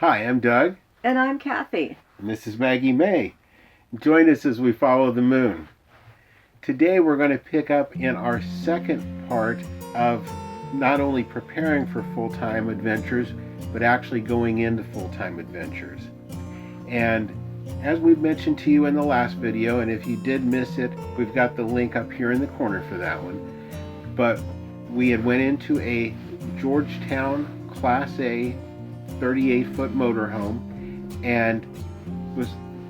Hi, I'm Doug. And I'm Kathy. And this is Maggie May. Join us as we follow the moon. Today we're going to pick up in our second part of not only preparing for full-time adventures, but actually going into full-time adventures. And as we've mentioned to you in the last video, and if you did miss it, we've got the link up here in the corner for that one. But we had went into a Georgetown Class A 38-foot motorhome and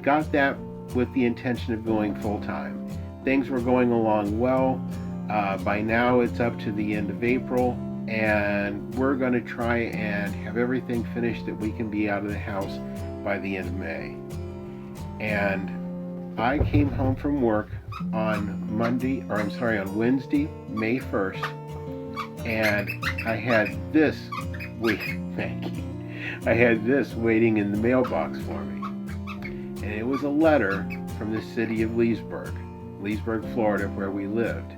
got that with the intention of going full-time. Things were going along well. By now it's up to the end of April, and we're going to try and have everything finished that we can be out of the house by the end of May. And I came home from work on Wednesday, May 1st, and I had this waiting in the mailbox for me. And it was a letter from the city of Leesburg, Florida, where we lived.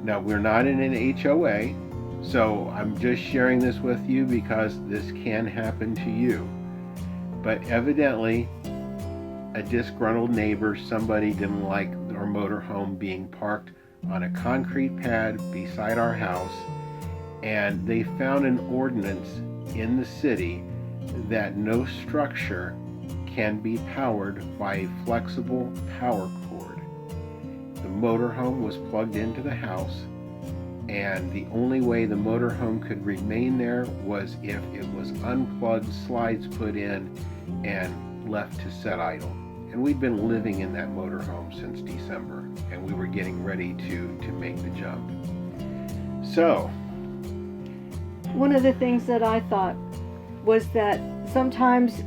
Now, we're not in an HOA, so I'm just sharing this with you because this can happen to you. But evidently, a disgruntled neighbor, somebody didn't like our motorhome being parked on a concrete pad beside our house, and they found an ordinance in the city that no structure can be powered by a flexible power cord. The motorhome was plugged into the house, and the only way the motorhome could remain there was if it was unplugged, slides put in, and left to set idle. And we'd been living in that motorhome since December, and we were getting ready to make the jump. So, one of the things that I thought was that sometimes,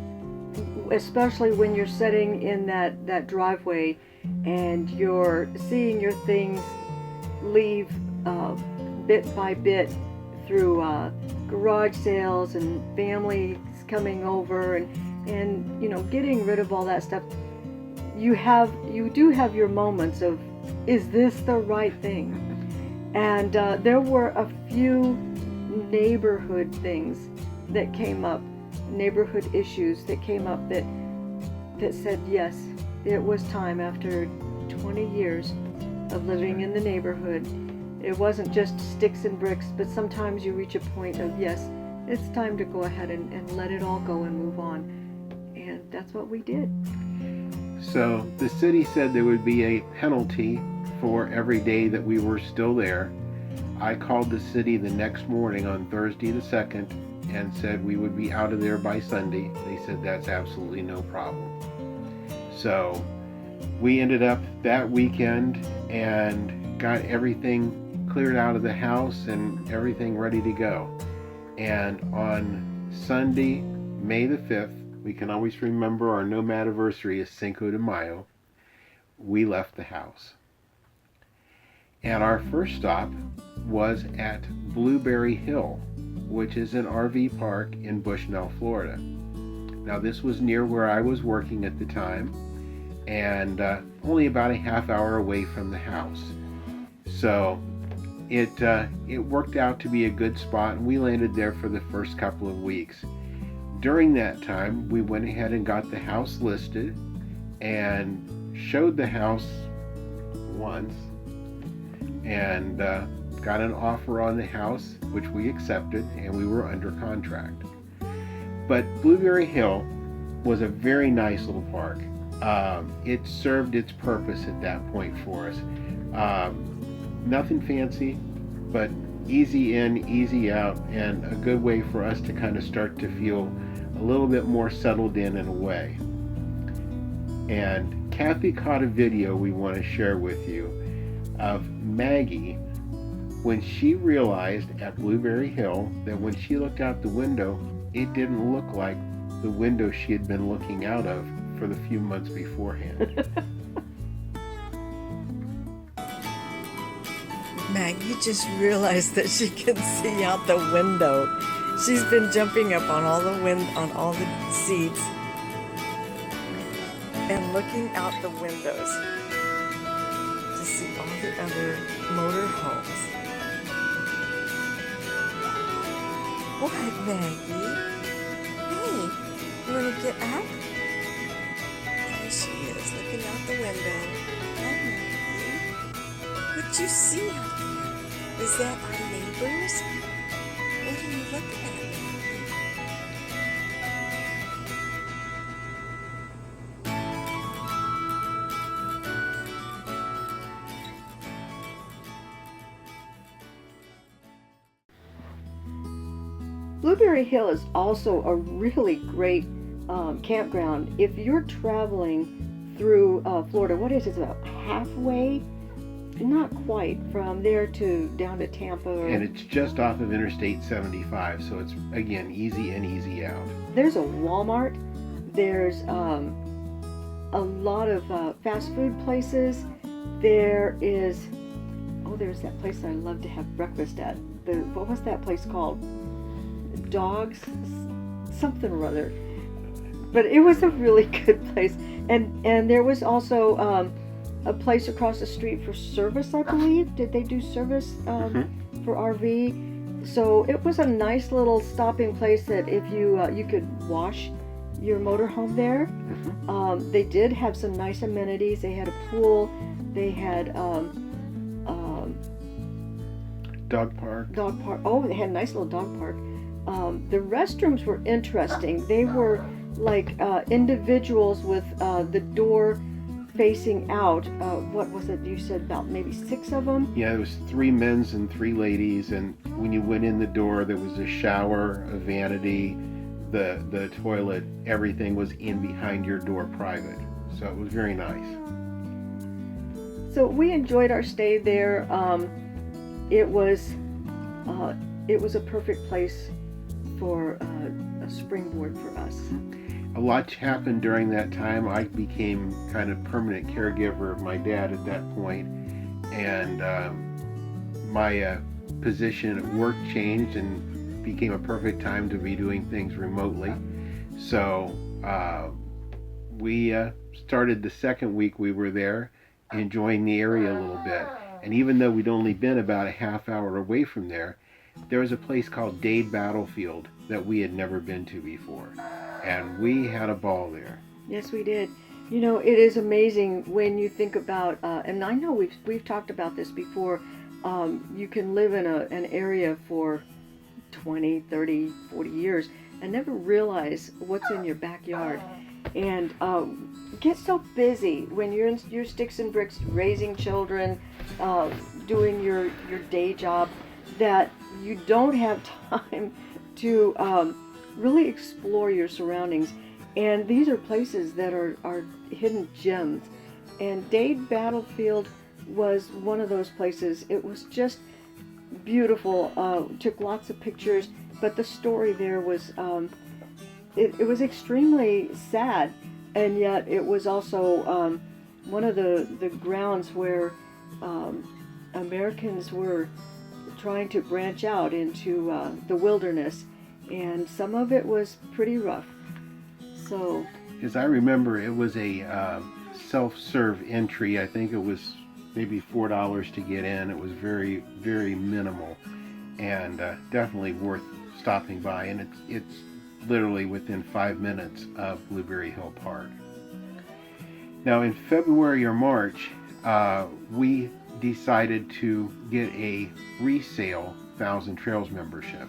especially when you're sitting in that driveway and you're seeing your things leave bit by bit through garage sales and families coming over and you know, getting rid of all that stuff, you do have your moments of, is this the right thing? And there were a few neighborhood things that came up, neighborhood issues that came up that said yes, it was time after 20 years of living in the neighborhood. It wasn't just sticks and bricks, but sometimes you reach a point of, yes, it's time to go ahead and let it all go and move on. And that's what we did. So the city said there would be a penalty for every day that we were still there. I called the city the next morning on Thursday the 2nd and said we would be out of there by Sunday. They said that's absolutely no problem. So we ended up that weekend and got everything cleared out of the house and everything ready to go. And on Sunday, May the 5th, we can always remember our nomadiversary is Cinco de Mayo, we left the house. And our first stop was at Blueberry Hill, which is an RV park in Bushnell, Florida. Now, this was near where I was working at the time, and only about a half hour away from the house. So it worked out to be a good spot, and we landed there for the first couple of weeks. During that time, we went ahead and got the house listed and showed the house once and got an offer on the house, which we accepted, and we were under contract. But Blueberry Hill was a very nice little park. It served its purpose at that point for us. Nothing fancy, but easy in, easy out, and a good way for us to kind of start to feel a little bit more settled in a way. And Kathy caught a video we want to share with you of Maggie when she realized at Blueberry Hill that when she looked out the window, it didn't look like the window she had been looking out of for the few months beforehand. Maggie just realized that she can see out the window. She's been jumping up on all the seats and looking out the windows to see all the other motorhomes. What, Maggie? Hey, You want to get up? There she is, looking out the window. Hi, Maggie. What you see out there? Is that our neighbors? What are you looking at, Maggie? Blueberry Hill is also a really great campground. If you're traveling through Florida, what is it, about halfway? Not quite, from there to down to Tampa. And it's just off of Interstate 75, so it's, again, easy in, easy out. There's a Walmart. There's a lot of fast food places. There's that place I love to have breakfast at. What was that place called? Dogs, something or other. But it was a really good place. And there was also a place across the street for service, I believe. Did they do service for RV? So it was a nice little stopping place that if you could wash your motorhome there. They did have some nice amenities. They had a pool. They had Dog park. Oh, they had a nice little dog park. The restrooms were interesting. They were like individuals with the door facing out. What was it you said, about maybe 6 of them? Yeah, there was 3 men's and 3 ladies, and when you went in the door, there was a shower, a vanity, the toilet, everything was in behind your door private. So it was very nice. So we enjoyed our stay there. It was a perfect place for a springboard for us. A lot happened during that time. I became kind of permanent caregiver of my dad at that point, and my position at work changed and became a perfect time to be doing things remotely. So we started the second week we were there, enjoying the area a little bit. And even though we'd only been about a half hour away from there was a place called Dade Battlefield that we had never been to before. And we had a ball there. Yes, we did. You know, it is amazing when you think about, and I know we've talked about this before, you can live in an area for 20, 30, 40 years and never realize what's in your backyard. And get so busy when you're in your sticks and bricks, raising children, doing your day job, that you don't have time to really explore your surroundings. And these are places that are hidden gems. And Dade Battlefield was one of those places. It was just beautiful. Took lots of pictures, but the story there was it was extremely sad, and yet it was also one of the grounds where Americans were trying to branch out into the wilderness, and some of it was pretty rough. So, as I remember, it was a self-serve entry. I think it was maybe $4 to get in. It was very, very minimal, and definitely worth stopping by. And it's literally within 5 minutes of Blueberry Hill Park. Now, in February or March, we decided to get a resale Thousand Trails membership,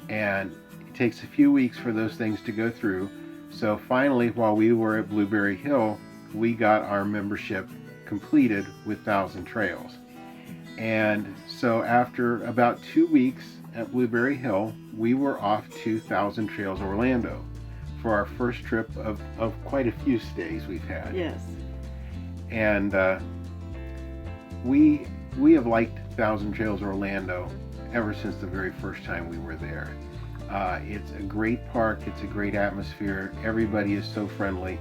and it takes a few weeks for those things to go through. So finally, while we were at Blueberry Hill, we got our membership completed with Thousand Trails. And so after about 2 weeks at Blueberry Hill, we were off to Thousand Trails Orlando for our first trip of quite a few stays we've had. yes. And we have liked Thousand Trails Orlando ever since the very first time we were there. It's a great park. It's a great atmosphere. Everybody is so friendly.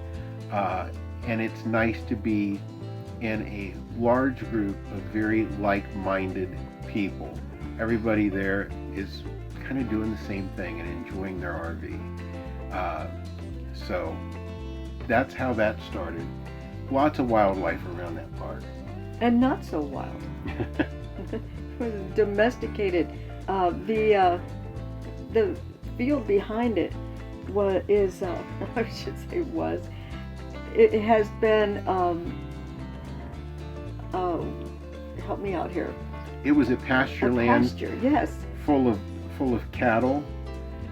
And it's nice to be in a large group of very like-minded people. Everybody there is kind of doing the same thing and enjoying their RV. So that's how that started. Lots of wildlife around that park. And not so wild. It was domesticated. The field behind it what is I should say was, it has been help me out here. It was a pasture land, pasture, yes, full of cattle,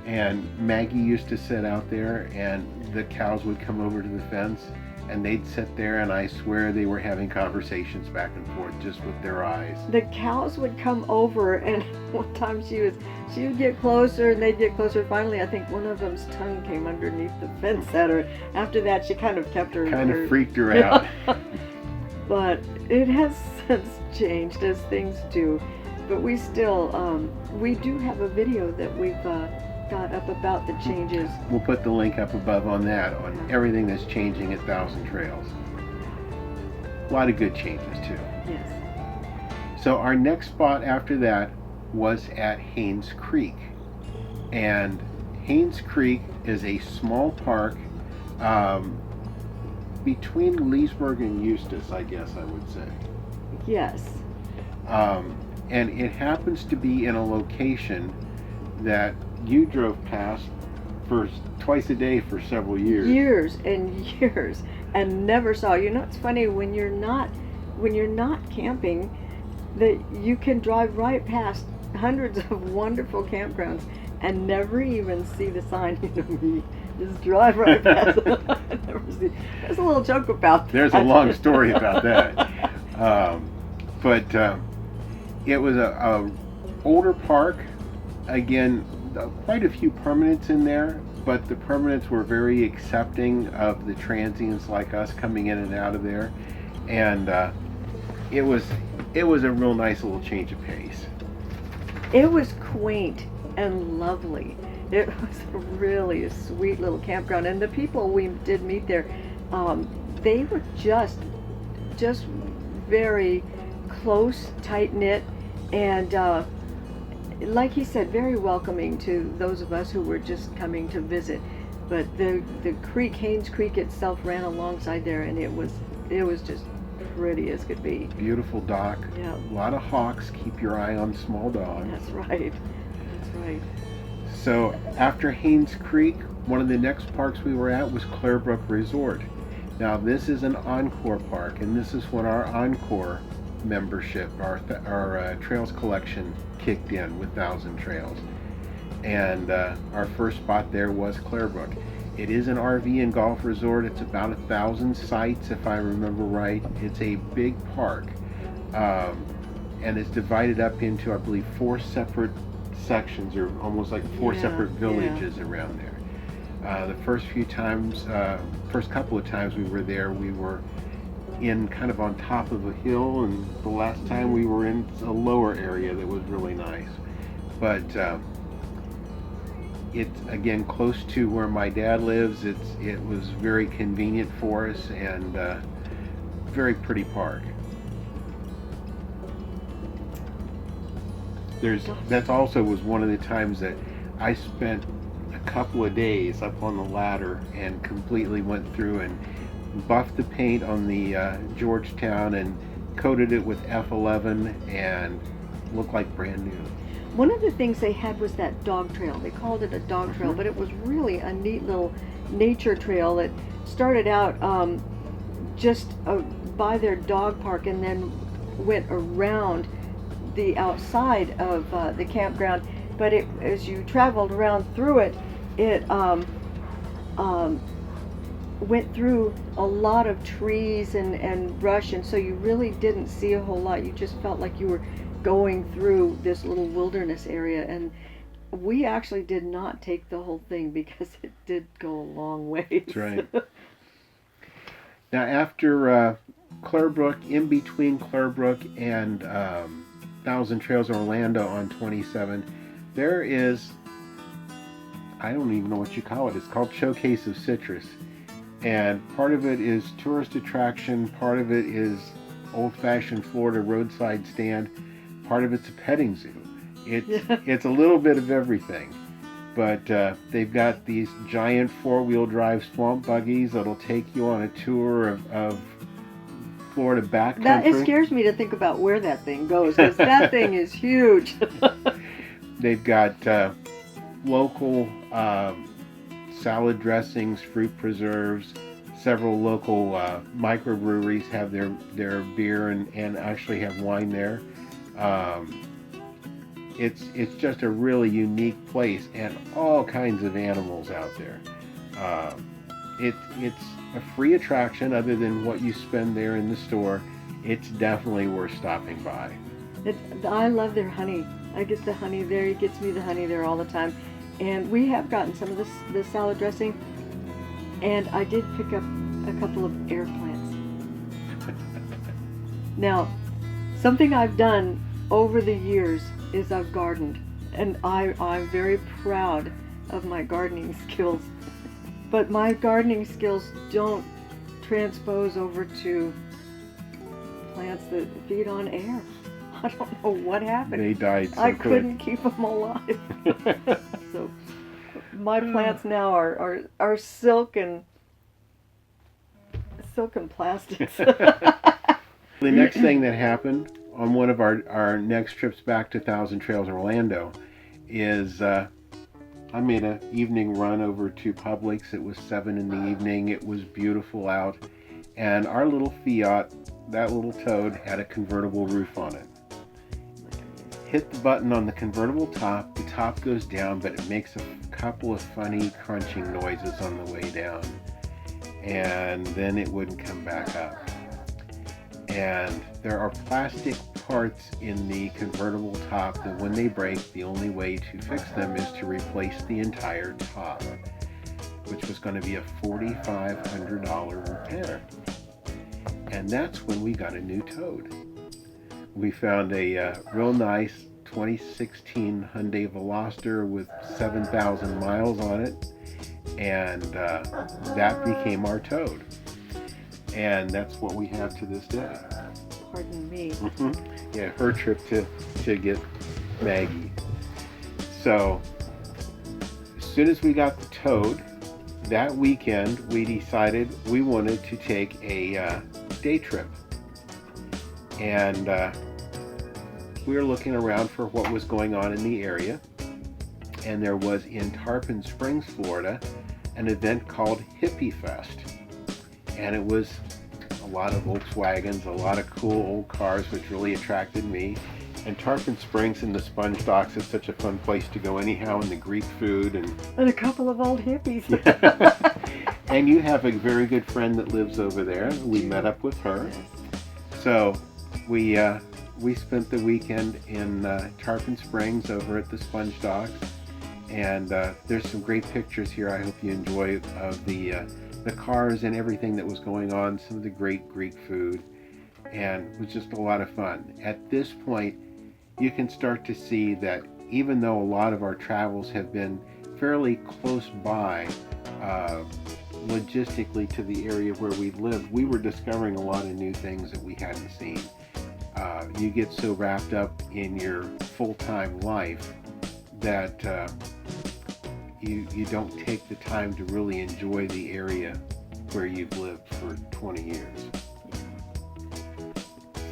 and Maggie used to sit out there, and the cows would come over to the fence, and they'd sit there, and I swear they were having conversations back and forth just with their eyes. The cows would come over, and one time she would get closer, and they'd get closer. Finally, I think one of them's tongue came underneath the fence at her. After that, she kind of kept her... Kind of freaked her out. But it has since changed, as things do. But we still, we do have a video that we've got up about the changes. We'll put the link up above on that, on everything that's changing at Thousand Trails. A lot of good changes too. Yes. So our next spot after that was at Haines Creek. And Haines Creek is a small park between Leesburg and Eustis, I guess I would say. Yes. And it happens to be in a location that you drove past for twice a day for several years. Years and years, and never saw. You know, it's funny when you're not camping, that you can drive right past hundreds of wonderful campgrounds and never even see the sign. You just drive right past it. Never see. There's a little joke about that. There's a long story about that. But it was a older park. Again, quite a few permanents in there, but the permanents were very accepting of the transients like us coming in and out of there, and it was a real nice little change of pace. It was quaint and lovely. It was really a sweet little campground, and the people we did meet there, they were just very close, tight-knit, and like he said, very welcoming to those of us who were just coming to visit. But the creek, Haines Creek itself, ran alongside there, and it was just pretty as could be. Beautiful dock. Yeah. A lot of hawks. Keep your eye on small dogs. That's right. That's right. So after Haines Creek, one of the next parks we were at was Clerbrook Resort. Now this is an Encore park, and this is when our Encore membership, our Trails collection kicked in with Thousand Trails. And our first spot there was Clerbrook. It is an RV and golf resort. It's about 1,000 sites, if I remember right. It's a big park, and it's divided up into, I believe, 4 separate sections, or almost like 4 separate villages around there. The first couple of times we were there, we were in kind of on top of a hill, and the last time we were in a lower area that was really nice. But it's again close to where my dad lives. It was very convenient for us, and very pretty park. That also was one of the times that I spent a couple of days up on the ladder and completely went through and buffed the paint on the Georgetown and coated it with F11, and looked like brand new. One of the things they had was that dog trail. They called it a dog trail, but it was really a neat little nature trail that started out just by their dog park and then went around the outside of the campground. But as you traveled around through it, it went through a lot of trees and brush, and so you really didn't see a whole lot. You just felt like you were going through this little wilderness area, and we actually did not take the whole thing because it did go a long way. That's right. Now after Clerbrook, in between Clerbrook and Thousand Trails Orlando on 27, there is, I don't even know what you call it. It's called Showcase of Citrus. And part of it is tourist attraction, part of it is old-fashioned Florida roadside stand, part of it's a petting zoo. It's a little bit of everything. But they've got these giant 4-wheel drive swamp buggies that'll take you on a tour of Florida backcountry. It scares me to think about where that thing goes, because that thing is huge. They've got local salad dressings, fruit preserves. Several local microbreweries have their beer and actually have wine there. It's just a really unique place, and all kinds of animals out there. It's a free attraction other than what you spend there in the store. It's definitely worth stopping by. I love their honey. I get the honey there. He gets me the honey there all the time. And we have gotten some of the salad dressing, and I did pick up a couple of air plants. Now, something I've done over the years is I've gardened, and I'm very proud of my gardening skills. But my gardening skills don't transpose over to plants that feed on air. I don't know what happened. They died so I quick. couldn't keep them alive. So my plants now are silk and plastics. The next thing that happened on one of our next trips back to Thousand Trails Orlando is I made an evening run over to Publix. It was 7 in the evening. It was beautiful out. And our little Fiat, that little Toad, had a convertible roof on it. Hit the button on the convertible top. The top goes down, but it makes a couple of funny crunching noises on the way down. And then it wouldn't come back up. And there are plastic parts in the convertible top that when they break, the only way to fix them is to replace the entire top, which was going to be a $4,500 repair. And that's when we got a new Toad. We found a real nice 2016 Hyundai Veloster with 7,000 miles on it, and that became our Toad. And that's what we have to this day. Pardon me. Yeah, her trip to get Maggie. So, as soon as we got the Toad, that weekend we decided we wanted to take a day trip. And we were looking around for what was going on in the area. And there was in Tarpon Springs, Florida, an event called Hippie Fest. And it was a lot of Volkswagens, a lot of cool old cars, which really attracted me. And Tarpon Springs and the Sponge Docks is such a fun place to go anyhow, and the Greek food. And a couple of old hippies. And you have a very good friend that lives over there. We met up with her. So we spent the weekend in Tarpon Springs over at the Sponge Docks. And there's some great pictures here I hope you enjoy of the cars and everything that was going on, some of the great Greek food, and it was just a lot of fun. At this point, you can start to see that even though a lot of our travels have been fairly close by, logistically to the area where we lived, we were discovering a lot of new things that we hadn't seen. You get so wrapped up in your full-time life that you don't take the time to really enjoy the area where you've lived for 20 years.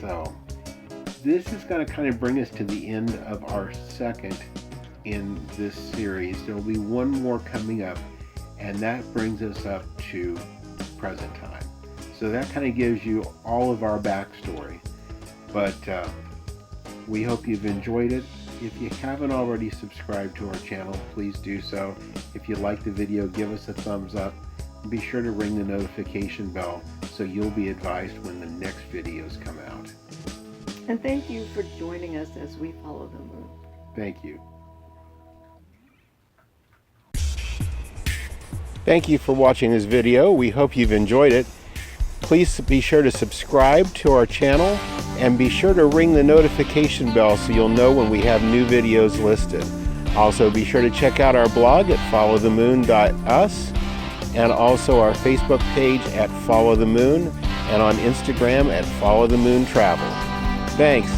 So this is going to kind of bring us to the end of our second in this series. There will be one more coming up, and that brings us up to present time. So that kind of gives you all of our backstory. But we hope you've enjoyed it. If you haven't already subscribed to our channel, please do so. If you like the video, give us a thumbs up. Be sure to ring the notification bell so you'll be advised when the next videos come out. And thank you for joining us as we follow the moon. Thank you. Thank you for watching this video. We hope you've enjoyed it. Please be sure to subscribe to our channel and be sure to ring the notification bell so you'll know when we have new videos listed. Also, be sure to check out our blog at followthemoon.us and also our Facebook page at Follow the Moon and on Instagram at Follow the Moon Travel. Thanks.